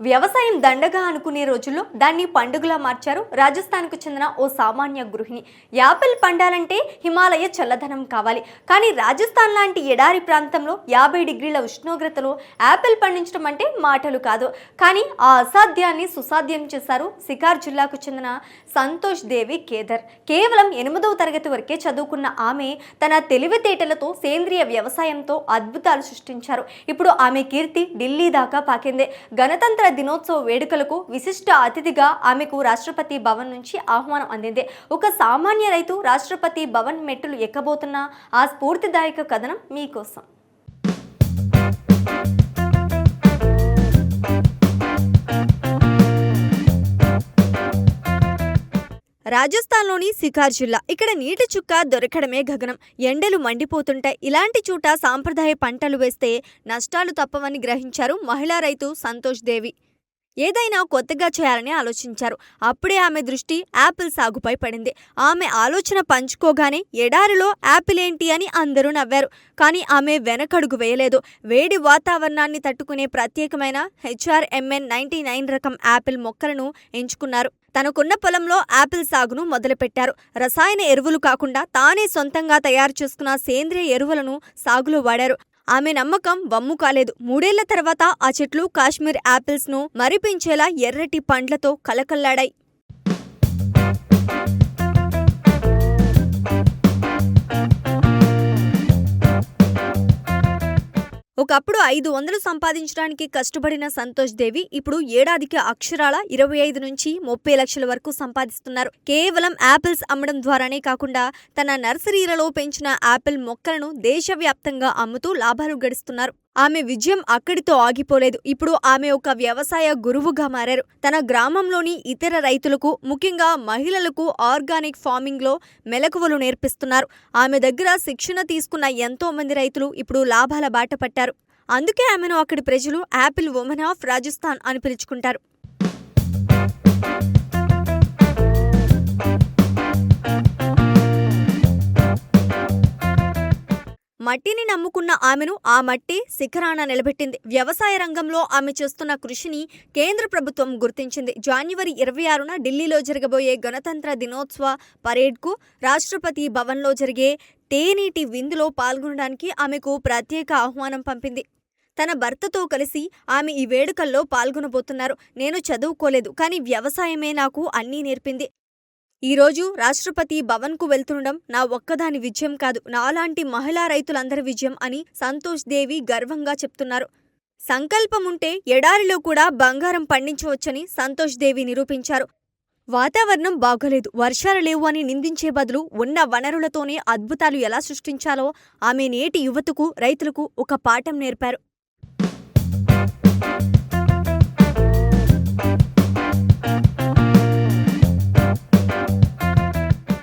వ్యవసాయం దండగా అనుకునే రోజుల్లో దాన్ని పండుగలా మార్చారు రాజస్థాన్కు చెందిన ఓ సామాన్య గృహిణి. యాపిల్ పండాలంటే హిమాలయ చల్లదనం కావాలి. కానీ రాజస్థాన్ లాంటి ఎడారి ప్రాంతంలో 50 డిగ్రీల ఉష్ణోగ్రతలో యాపిల్ పండించడం అంటే మాటలు కాదు. కానీ ఆ అసాధ్యాన్ని సుసాధ్యం చేశారు సికార్ జిల్లాకు చెందిన సంతోష్ దేవి కేదర్. కేవలం 8వ తరగతి వరకే చదువుకున్న ఆమె తన తెలివితేటలతో సేంద్రియ వ్యవసాయంతో అద్భుతాలు సృష్టించారు. ఇప్పుడు ఆమె కీర్తి ఢిల్లీ దాకా పాకింది. గణతంత్ర దినోత్సవ వేడుకలకు విశిష్ట అతిథిగా ఆమెకు రాష్ట్రపతి భవన్ నుంచి ఆహ్వానం అందింది. ఒక సామాన్య రైతు రాష్ట్రపతి భవన్ మెట్టులు ఎక్కబోతున్న ఆ స్ఫూర్తిదాయక కథనం మీకోసం. రాజస్థాన్లోని సికార్ జిల్లా. ఇక్కడ నీటి చుక్క దొరకడమే గగనం. ఎండలు మండిపోతుంటాయి. ఇలాంటి చోట సాంప్రదాయ పంటలు వేస్తే నష్టాలు తప్పవని గ్రహించారు మహిళా రైతు సంతోష్ దేవి. ఏదైనా కొత్తగా చేయాలని ఆలోచించారు. అప్పుడే ఆమె దృష్టి యాపిల్ సాగుపై పడింది. ఆమె ఆలోచన పంచుకోగానే ఎడారిలో యాపిల్ ఏంటి అని అందరూ నవ్వారు. కానీ ఆమె వెనకడుగు వేయలేదు. వేడి వాతావరణాన్ని తట్టుకునే ప్రత్యేకమైన HRMN 99 రకం యాపిల్ మొక్కలను ఎంచుకున్నారు. తనకున్న పొలంలో యాపిల్ సాగును మొదలుపెట్టారు. రసాయన ఎరువులు కాకుండా తానే సొంతంగా తయారు చేసుకున్న సేంద్రియ ఎరువులను సాగులో వాడారు. ఆమె నమ్మకం వమ్ము కాలేదు. 3 ఏళ్ల తర్వాత ఆ చెట్లు కాశ్మీర్ యాపిల్స్ ను మరిపించేలా ఎర్రటి పండ్లతో కలకల్లాడాయి. ఒకప్పుడు 500 సంపాదించడానికి కష్టపడిన సంతోష్ దేవి ఇప్పుడు ఏడాదికి అక్షరాల 25 నుంచి 30 లక్షల వరకు సంపాదిస్తున్నారు. కేవలం యాపిల్స్ అమ్మడం ద్వారానే కాకుండా తన నర్సరీలలో పెంచిన యాపిల్ మొక్కలను దేశవ్యాప్తంగా అమ్ముతూ లాభాలు గడిస్తున్నారు. ఆమె విజయం అక్కడితో ఆగిపోలేదు. ఇప్పుడు ఆమె ఒక వ్యవసాయ గురువుగా మారారు. తన గ్రామంలోని ఇతర రైతులకు, ముఖ్యంగా మహిళలకు ఆర్గానిక్ ఫార్మింగ్ లో మెలకువలు నేర్పిస్తున్నారు. ఆమె దగ్గర శిక్షణ తీసుకున్న ఎంతో మంది రైతులు ఇప్పుడు లాభాల బాట పట్టారు. అందుకే ఆమెను అక్కడి ప్రజలు యాపిల్ ఉమెన్ ఆఫ్ రాజస్థాన్ అని పిలుచుకుంటారు. మట్టిని నమ్ముకున్న ఆమెను ఆ మట్టి శిఖరాన నిలబెట్టింది. వ్యవసాయ రంగంలో ఆమె చేస్తున్న కృషిని కేంద్ర ప్రభుత్వం గుర్తించింది. జనవరి 26న ఢిల్లీలో జరగబోయే గణతంత్ర దినోత్సవ పరేడ్కు రాష్ట్రపతి భవన్లో జరిగే తేనీటి విందులో పాల్గొనడానికి ఆమెకు ప్రత్యేక ఆహ్వానం పంపింది. తన భర్తతో కలిసి ఆమె ఈ వేడుకల్లో పాల్గొనబోతున్నారు. నేను చదువుకోలేదు, కానీ వ్యవసాయమే నాకు అన్నీ నేర్పింది. ఈరోజు రాష్ట్రపతి భవన్కు వెళ్తుండడం నా ఒక్కదాని విజయం కాదు, నాలాంటి మహిళా రైతులందరి విజయం అని సంతోష్ దేవి గర్వంగా చెప్తున్నారు. సంకల్పముంటే ఎడారిలో కూడా బంగారం పండించవచ్చని సంతోష్ దేవి నిరూపించారు. వాతావరణం బాగోలేదు, వర్షాలు లేవు అని నిందించే బదులు ఉన్న వనరులతోనే అద్భుతాలు ఎలా సృష్టించాలో ఆమె నేటి యువతకు, రైతులకు ఒక పాఠం నేర్పారు.